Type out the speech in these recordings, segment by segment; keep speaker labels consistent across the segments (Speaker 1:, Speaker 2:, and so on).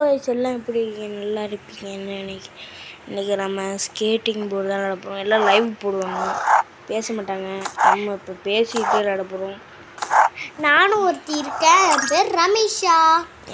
Speaker 1: எல்லாம் எப்படி இருக்கீங்க? நல்லா இருப்பீங்கன்னு நினைக்கிறேன். இன்றைக்கி நம்ம ஸ்கேட்டிங் போர்டு தான் விளாட போகிறோம். எல்லாம் லைவ் போடுவாங்க, பேச மாட்டாங்க. நம்ம இப்போ பேசிக்கிட்டே விளாட போகிறோம்.
Speaker 2: நானும் ஒருத்தி இருக்கேன், என் பேர் ரமேஷா.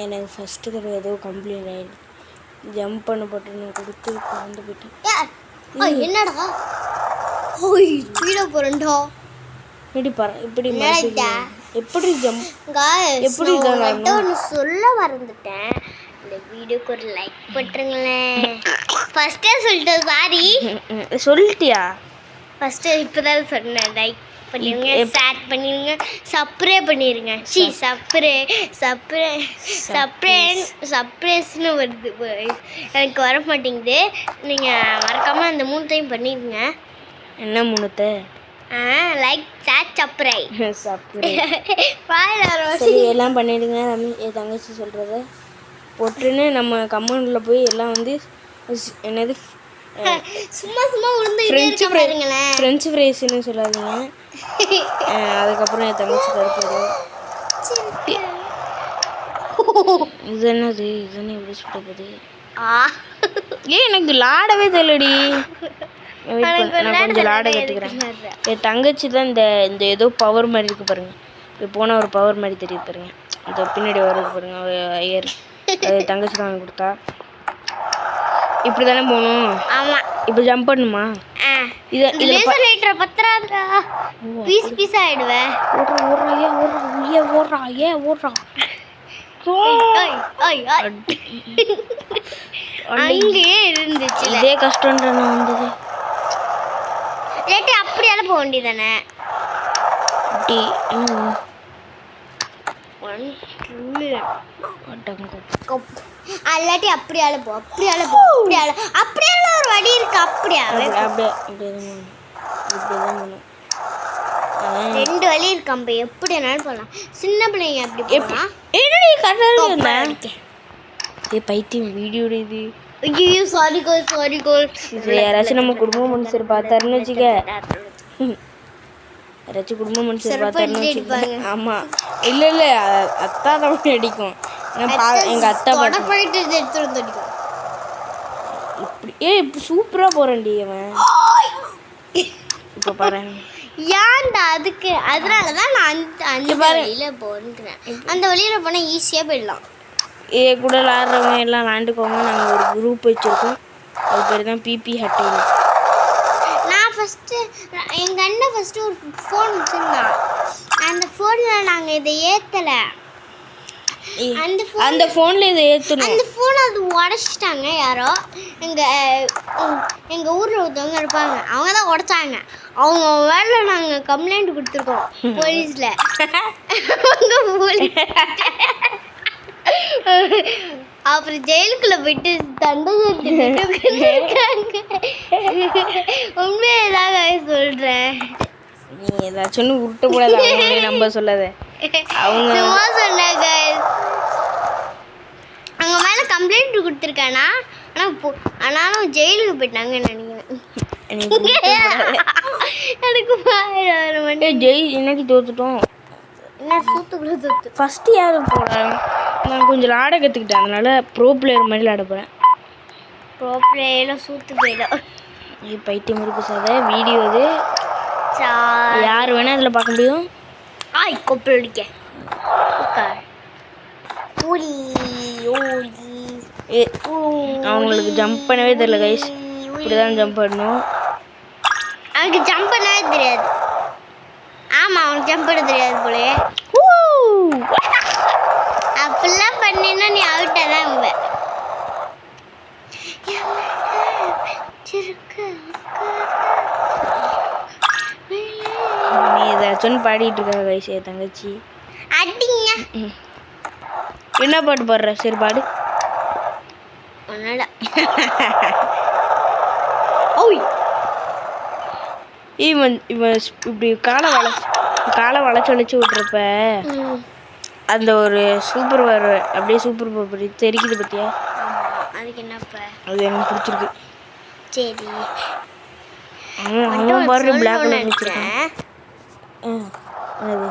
Speaker 1: எனக்கு ஃபஸ்ட்டு தடவை ஏதோ கம்ப்ளைண்ட் ஆகிடுது. ஜம்ப் பண்ண பட்டனை கொடுத்து கலந்து போயிட்டேன்.
Speaker 2: என்னடா ஓய் ஸ்பீடாக போகிறேன்டா.
Speaker 1: இப்படி எப்படி ஜம்ப்
Speaker 2: எப்படி ஒன்று சொல்ல மறந்துட்டேன். இந்த வீடியோக்கு ஒரு லைக் போட்டுருங்களேன். ஃபஸ்ட்டே சொல்லிட்டேன், சாரி.
Speaker 1: சொல்லிட்டியா?
Speaker 2: ஃபஸ்ட்டு இப்போ தான் சொன்னேன். லைக் பண்ணிடுங்க, ஷேர் பண்ணிடுங்க, சப்ஸ்கிரைப் பண்ணிடுங்க. சப்ரேஸ்னு வருது, எனக்கு வர மாட்டேங்குது. நீங்கள் மறக்காமல் அந்த 3 டைம் பண்ணிடுங்க.
Speaker 1: என்ன 3?
Speaker 2: Like, share, subscribe.
Speaker 1: சரி, எல்லாம் பண்ணிடுங்க. என் தங்கச்சி சொல்கிறத போட்டுன்னு நம்ம கமெண்டில் போய் எல்லாம் வந்து என்னது
Speaker 2: சும்மா உளுந்து
Speaker 1: ஃப்ரெஞ்சு ஃப்ரைஸ்ன்னு சொல்லாதீங்க. அதுக்கப்புறம் என் தங்கச்சி கருப்பு இது என்னது எப்படி சொல்ல போகுது? எனக்கு விளாடவே தெரியலடி. நான் கொஞ்சம் விளாட கற்றுக்கிறேன். என் தங்கச்சி தான் இந்த ஏதோ பவர் மாதிரி இருக்குது பாருங்க. இப்போ போனால் ஒரு பவர் மாதிரி தெரியுது பாருங்க. இந்த பின்னாடி வருது பாருங்க, ஐயர். அது தங்கச்சி தான் வாங்கி கொடுத்தா. இப்படி தானே போகணும்?
Speaker 2: ஆமாம்.
Speaker 1: இப்போ ஜம்ப் பண்ணுமா?
Speaker 2: பீஸ் ஆயிடுவேன்.
Speaker 1: ஓடுறா.
Speaker 2: அங்கேயே இருந்துச்சு.
Speaker 1: இதே கஷ்டம்ன்ற நான் வந்தது.
Speaker 2: இல்லாட்டி அப்படியால போக வேண்டியதானே? அல்லாட்டி அப்படியால ஒரு வழி இருக்கு. அப்படியே 2 வழி இருக்கு. நம்ம எப்படி வேணாலும் போகலாம். சின்ன பிள்ளைங்க அப்படி போகலாம்.
Speaker 1: பைத்தியம் வீடியோ இது.
Speaker 2: ஐயோ சாரி கோல்.
Speaker 1: யாராச்சும் நம்ம குடும்ப மனுஷர் பார்த்தாருன்னு வச்சுக்க. யாராச்சும் குடும்ப மனுஷர் பார்த்தாருன்னு வச்சுக்க. ஆமாம், இல்லை அத்தா தான் அடிக்கும். எங்கள் அத்தா
Speaker 2: போயிட்டு எடுத்துட்டு அடிக்கும்.
Speaker 1: இப்படி இப்போ சூப்பராக போகிறேன்டி அவன். இப்போ பாரு,
Speaker 2: ஏன்டா அதனால தான் நான் அந்த வழியில் போகிறேன். அந்த வழியில் போனால் ஈஸியாக போயிடலாம்.
Speaker 1: கூட விளாட்றவங்க எல்லாம் விளாண்டுக்கோங்க. நாங்கள் ஒரு குரூப் வச்சுருக்கோம். அது பேர் தான் பிபி ஹட்டையில்.
Speaker 2: நான் எங்கள் அண்ணன் ஃபஸ்ட்டு ஒரு ஃபோன் வச்சுருந்தான். அந்த ஃபோனில் நாங்கள் இதை ஏற்றலை.
Speaker 1: அந்த ஃபோனில் இதை ஏற்றணும்.
Speaker 2: அந்த ஃபோனை அது உடச்சிட்டாங்க யாரோ. எங்கள் ஊரில் ஒருத்தவங்க இருப்பாங்க, அவங்க தான் உடச்சாங்க. அவங்க வேலை நாங்கள் கம்ப்ளைண்ட் கொடுத்துருக்கோம் போலீஸில். அப்புறம் ஜெயிலுக்குள்ள போயிட்டு தண்டனை இருக்காங்க. உண்மையதாக சொல்றேன்.
Speaker 1: நீ ஏதாச்சும் உருட்ட கூடாது, நம்ம சொல்லாத. அவங்க
Speaker 2: சொன்னாங்க அவங்க மேல கம்ப்ளைண்ட் கொடுத்துருக்கானா. ஆனாலும் ஜெயிலுக்கு போயிட்டாங்க நினைக்கிறேன். எனக்கு
Speaker 1: ஜெயில் என்னடி தோத்துட்டோம். ஃபஸ்ட்டு யாரும் போகிறேன். நான் கொஞ்சம் விளாட கற்றுக்கிட்டேன். அதனால ப்ரோ பிளேயர் மாதிரி விளாட போகிறேன்.
Speaker 2: ப்ரோ பிளேயரில் சூத்து போயிடும்.
Speaker 1: பைத்தியம் இருக்கு சார். வீடியோ இது யார் வேணால் அதில் பார்க்க முடியும்.
Speaker 2: கொப்பளிக்க
Speaker 1: அவங்களுக்கு ஜம்ப் பண்ணவே தெரியல கைஸ். இப்படி தான் ஜம்ப் பண்ணணும்.
Speaker 2: அவனுக்கு ஜம்ப் பண்ணவே தெரியாது. ஆமாம், அவனுக்கு ஜம்ப் பண்ண தெரியாது போலே. அப்படிலாம் பண்ணினா நீ அவுட்டா தான் உங்க.
Speaker 1: நீ ஏதாச்சும் பாடிட்டு இருக்க கைஸ். என் தங்கச்சி
Speaker 2: அடிங்க.
Speaker 1: என்ன பாட்டு பாடுற? சரி பாடு. இவன் இப்படி காலை வளைச்சு விட்டுருப்ப அந்த ஒரு சூப்பர் வர அப்படியே சூப்பர் பவர் தெரிக்குது பத்தியா?
Speaker 2: அதுக்கு என்னப்ப?
Speaker 1: அது எனக்கு பிடிச்சிருக்கு.
Speaker 2: சரி,
Speaker 1: அவன் பாரு பிளாக் கலர் வச்சிருக்கான். என்னது?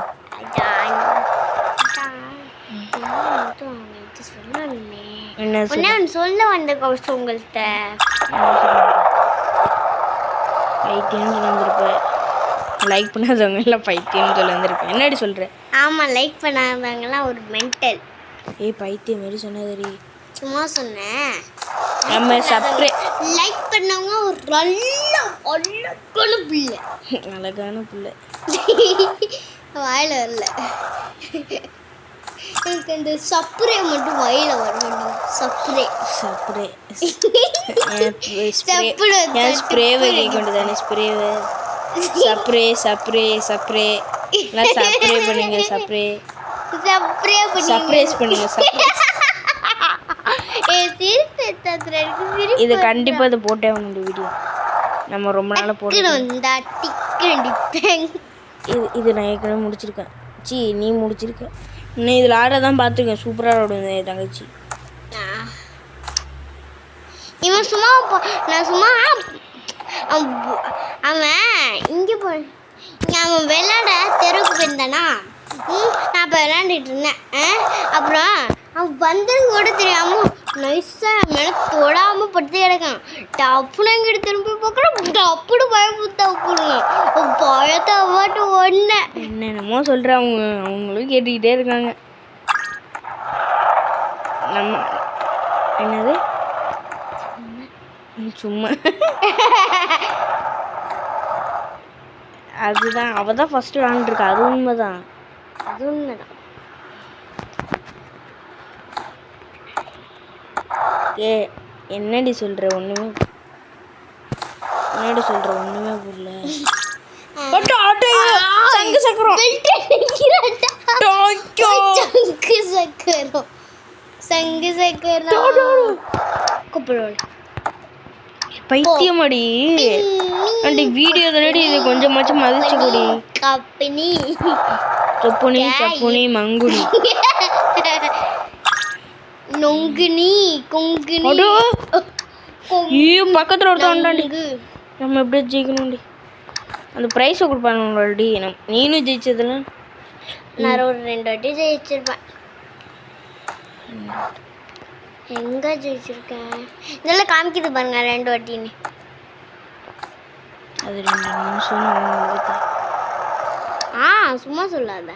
Speaker 1: என்ன
Speaker 2: ஒன்று சொல்ல வந்த கௌசம் உங்கள்கிட்ட.
Speaker 1: பைத்தியம்னு சொல்ல வந்திருப்பேன். லைக் பண்ணாதவங்க எல்லாம் பைத்தியம்னு சொல்ல வந்திருப்பேன். என்னடி சொல்கிற?
Speaker 2: ஆமாம், லைக் பண்ணாதவங்கலாம் ஒரு மென்டல்.
Speaker 1: ஏய் பைத்தியம் மாரி சொன்னதடி.
Speaker 2: சும்மா சொன்னேன்.
Speaker 1: நம்ம
Speaker 2: லைக் பண்ணவங்க ஒரு நல்ல அழகான பிள்ளை.
Speaker 1: அழகான பிள்ளை.
Speaker 2: வாயில வரல. எனக்கு அந்த சப்ரே மட்டும் வாயில வரணும். சப்ரே
Speaker 1: சப்ரே ஏன் ஸ்ப்ரே வைக்க கொண்டுதானே ஸ்ப்ரேவை. சப்ரே சப்ரே சப்ரே எல்லாம் சப்ரே பண்ணுங்க. சப்ரே
Speaker 2: சப்ரே
Speaker 1: சர்ப்ரைஸ் பண்ணுங்க. சர்ப்ரைஸ். இது கண்டிப்பாக இது போட்டே வேணும் வீடியோ. நம்ம ரொம்ப நாளாக போட்டோம். இது நான் ஏற்கனவே முடிச்சிருக்கேன். நீ முடிச்சிருக்க. இன்னும் இதில் ஆட தான் பார்த்துருக்கேன். சூப்பராக ஆடுவேன் என் தங்கச்சி.
Speaker 2: இவன் சும்மா நான் சும்மா அவன் இங்கே போ அவன் விளையாட தெருவுக்கு போயிருந்தானா. நான் இப்போ விளையாண்டுட்டு இருந்தேன். அப்புறம் அவன் வந்தது கூட தெரியாம நைஸாக மேலே தொடாமல் படுத்து கிடக்கான். டப்புன்னு எங்கிட்ட திரும்பி பார்க்குறோம். டப்புன்னு பயமுத்தா போடுங்க. பயத்தை அவாட்டு ஒன்று
Speaker 1: என்னென்னமோ சொல்கிறேன். அவங்களும் கேட்டுக்கிட்டே இருக்காங்க. நம்ம என்னது சும்மா அதுதான். அவள் தான் ஃபஸ்ட்டு விளாண்டுருக்கா. அது உண்மைதான்.
Speaker 2: அது உண்மைதான்.
Speaker 1: என்னடி சொல்கிற? ஒன்றுமே புரியல. சங்கு சக்கரம்
Speaker 2: சங்கு சக்கரம் கூப்பிடுவோம்.
Speaker 1: பைத்தியமாடி. ஆண்டி வீடியோ தானடி. இது கொஞ்சமாச்சும் மதிச்சு கூடி.
Speaker 2: கப்பனி
Speaker 1: சொப்புனி சப்புனி மங்குனி
Speaker 2: நொங்குனி கொங்குனி.
Speaker 1: ஐயோ பக்கத்தில் ஒருத்தன் வந்தாண்டி. நம்ம எப்படியே ஜெயிக்கணும்டி. அந்த ப்ரைஸை கொடுப்பானுடி. நீனும் ஜெயிச்சதுல
Speaker 2: நான் ஒரு 2 வாட்டி ஜெயிச்சிருப்பேன். எங்கே ஜெயிச்சிருக்கேன்? இதெல்லாம் காமிக்கிது பாருங்க 2 வாட்டின்னு.
Speaker 1: அது 2 நிமிஷம்.
Speaker 2: சும்மா சொல்லாத.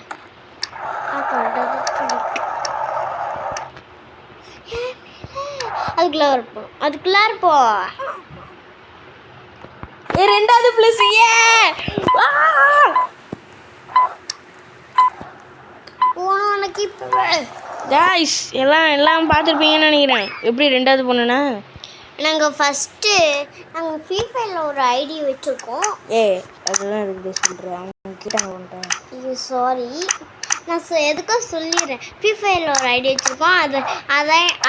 Speaker 2: அதுக்குள்ள இருப்போம்.
Speaker 1: ரெண்டாவது பிளஸ்.
Speaker 2: உனக்கு இப்போ
Speaker 1: காய்ஸ் எல்லாம் பார்த்துருப்பீங்கன்னு நினைக்கிறேன். எப்படி ரெண்டாவது போனேன்னா
Speaker 2: நாங்கள் ஃபஸ்ட்டு நாங்கள் ஃப்ரீ ஃபயரில் ஒரு ஐடி வச்சுருக்கோம்.
Speaker 1: அதுதான் இருக்குது சொல்கிறேன். அவங்க கேட்டாங்க வந்துட்டேன்.
Speaker 2: இது சாரி, நான் எதுக்கோ சொல்லிடுறேன். ஃப்ரீ ஃபயரில் ஒரு ஐடி வச்சுருக்கோம்.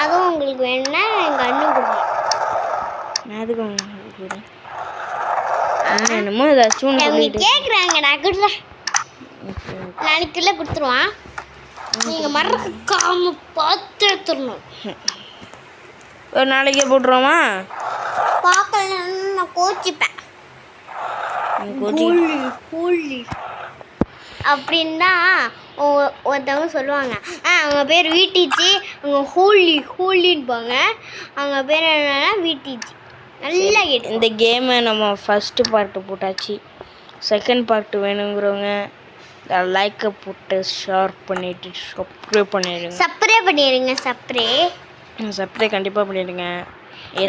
Speaker 2: அதுவும் உங்களுக்கு வேணும்னா எங்கள் அண்ணன் கொடுப்போம்.
Speaker 1: நான் எதுக்கு கொடுக்குறேன்? என்னமோ ஏதாச்சும்
Speaker 2: கேட்குறாங்க. நான் கொடுறேன். நாளைக்குள்ளே கொடுத்துருவான். நீங்கள் மறக்காம பார்த்து எடுத்துடணும்.
Speaker 1: ஒரு நாளைக்கே போட்டுருவோமா?
Speaker 2: பார்க்கலன்னு நான் கோச்சிப்பேன். அப்படின்னா ஒருத்தவங்க சொல்லுவாங்க, அவங்க பேர் வீட்டிச்சி, அவங்க ஹூலின்பாங்க. அவங்க பேர் என்னன்னா வீட்டிச்சி. நல்லா கேட்டு.
Speaker 1: இந்த கேமை நம்ம ஃபஸ்ட்டு பார்ட்டு போட்டாச்சு. செகண்ட் பார்ட்டு வேணுங்கிறவங்க லைக்கை போட்டு ஷேர் பண்ணிவிட்டு சப்ஸ்கிரைப் பண்ணிடுங்க. சப்ஸ்கிரைப் கண்டிப்பாக பண்ணிடுங்க.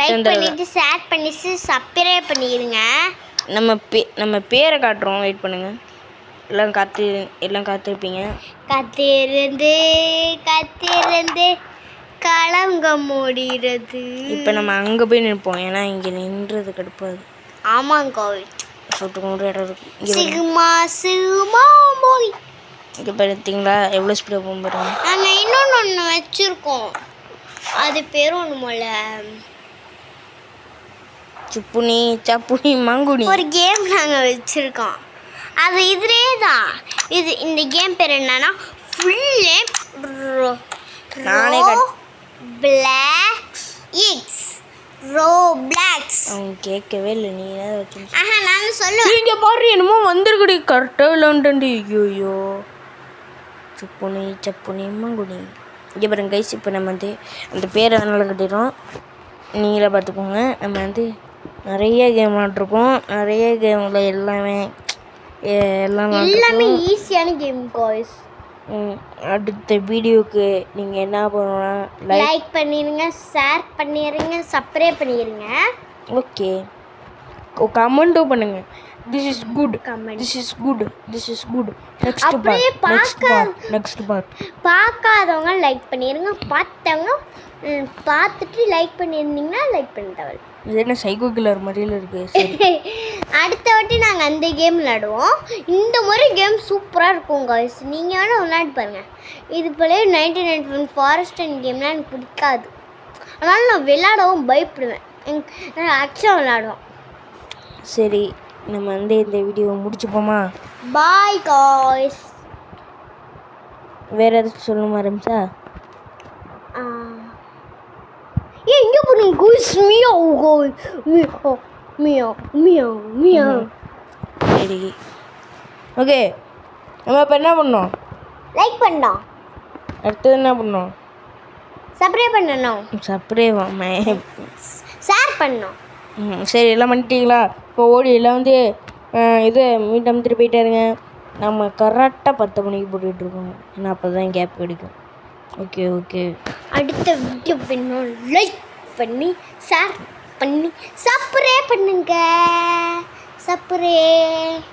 Speaker 2: லைக் பண்ணிட்டு ஷேர் பண்ணிட்டு சப்ஸ்கிரைப் பண்ணிடுங்க.
Speaker 1: நம்ம பேரை காட்டுறோம். வெயிட் பண்ணுங்க. எல்லாம் காத்திருப்பீங்க.
Speaker 2: காத்திருந்து களங்க மூடிறது.
Speaker 1: இப்போ நம்ம அங்கே போய் நிற்போம். ஏன்னா இங்கே நின்றது கடுப்பாது.
Speaker 2: ஆமாங்க.
Speaker 1: சொட்டு இடம் இருக்கு.
Speaker 2: சிகுமா மோய்.
Speaker 1: இங்கே பார்த்தீங்களா எவ்வளோ ஸ்பீடாக போகும் பாருங்க.
Speaker 2: நாங்கள் இன்னொன்று வச்சுருக்கோம். அது பேர் ஒன்றுமல்ல,
Speaker 1: சுப்புனி சப்புனி மங்குனி.
Speaker 2: ஒரு கேம் நாங்கள் வச்சுருக்கோம். அது இதுலே தான். இந்த கேம் பேர் என்னன்னா ரோப்ளாக்ஸ்.
Speaker 1: அவங்க கேட்கவே இல்லை. நீ
Speaker 2: நான் சொல்லுவேன்.
Speaker 1: இங்கே பாரு என்னமோ வந்துருக்குடி. கரெக்டாக விளாண்டுண்டி. ஐயோ சுப்புனி சப்புனி மங்குனி. இங்கே பாருங்க கைஸ், இப்போ நம்ம வந்து அந்த பேரை அதனால கட்டிடுறோம். நீங்களே பார்த்துக்கோங்க. நம்ம வந்து நிறைய கேம் விளாட்ருக்கோம். நிறைய கேமில் எல்லாமே எல்லாம்
Speaker 2: எல்லாமே ஈஸியான கேம் காய்ஸ்.
Speaker 1: அடுத்த வீடியோவுக்கு நீங்கள் என்ன பண்ணணும்னா
Speaker 2: லைக் பண்ணிடுங்க, ஷேர் பண்ணிடுங்க, சப்ஸ்கிரைப் பண்ணிடுங்க.
Speaker 1: ஓகே, கமெண்ட்டும் பண்ணுங்க. This is good,
Speaker 2: Comment.
Speaker 1: This is good, this is good. Next
Speaker 2: அப்படியே
Speaker 1: பார்ட்.
Speaker 2: பார்க்காதவங்க லைக் பண்ணிடுங்க, பார்த்தவங்க பார்த்துட்டு லைக் பண்ணியிருந்தீங்கன்னா லைக் பண்ண தேவை.
Speaker 1: இது என்ன சைக்கோ கில்லர் மாதிரில இருக்குது. சரி,
Speaker 2: அடுத்த வாட்டி நாங்கள் அந்த கேம் விளாடுவோம். இந்த மாதிரி கேம் சூப்பராக இருக்கும் காய்ஸ். நீங்கள் வேணால் விளையாட்டு பாருங்கள். இது போல 99 ஃபாரஸ்ட் அண்ட் கேம்லாம் எனக்கு பிடிக்காது. அதனால் நான் விளையாடவும் பயப்படுவேன். ஆக்சுவலாக விளையாடுவோம்.
Speaker 1: சரி, நம்ம வந்து இந்த வீடியோவை முடிச்சுப்போமா?
Speaker 2: Bye guys.
Speaker 1: வேறு எதாச்சும் சொல்லணுமா ரம்சா?
Speaker 2: எங்கே போகணும் guys? Meow guys, meow meow meow meow.
Speaker 1: சரி, ஓகே. நம்ம இப்போ என்ன பண்ணோம்?
Speaker 2: லைக் பண்ணோம்.
Speaker 1: அடுத்தது என்ன பண்ணோம்?
Speaker 2: சப்ஸ்கிரைப் பண்ணணும்.
Speaker 1: சப்ஸ்கிரைப்
Speaker 2: ஷேர் பண்ணோம்.
Speaker 1: சரி, எல்லாம் பண்ணிட்டீங்களா? இப்போ ஓடி எல்லாம் வந்து இது மீட்டம் திருப்பி போயிட்டாருங்க. நம்ம கரெக்டாக 10 மணிக்கு போட்டுட்ருக்கோம். ஏன்னா அப்போ தான் கேப் கிடைக்கும். Okay okay.
Speaker 2: அடுத்த வீடியோ வேணும் லைக் பண்ணி ஷேர் பண்ணி சப்ஸ்கிரைப் பண்ணுங்க. சப்ஸ்கிரைப்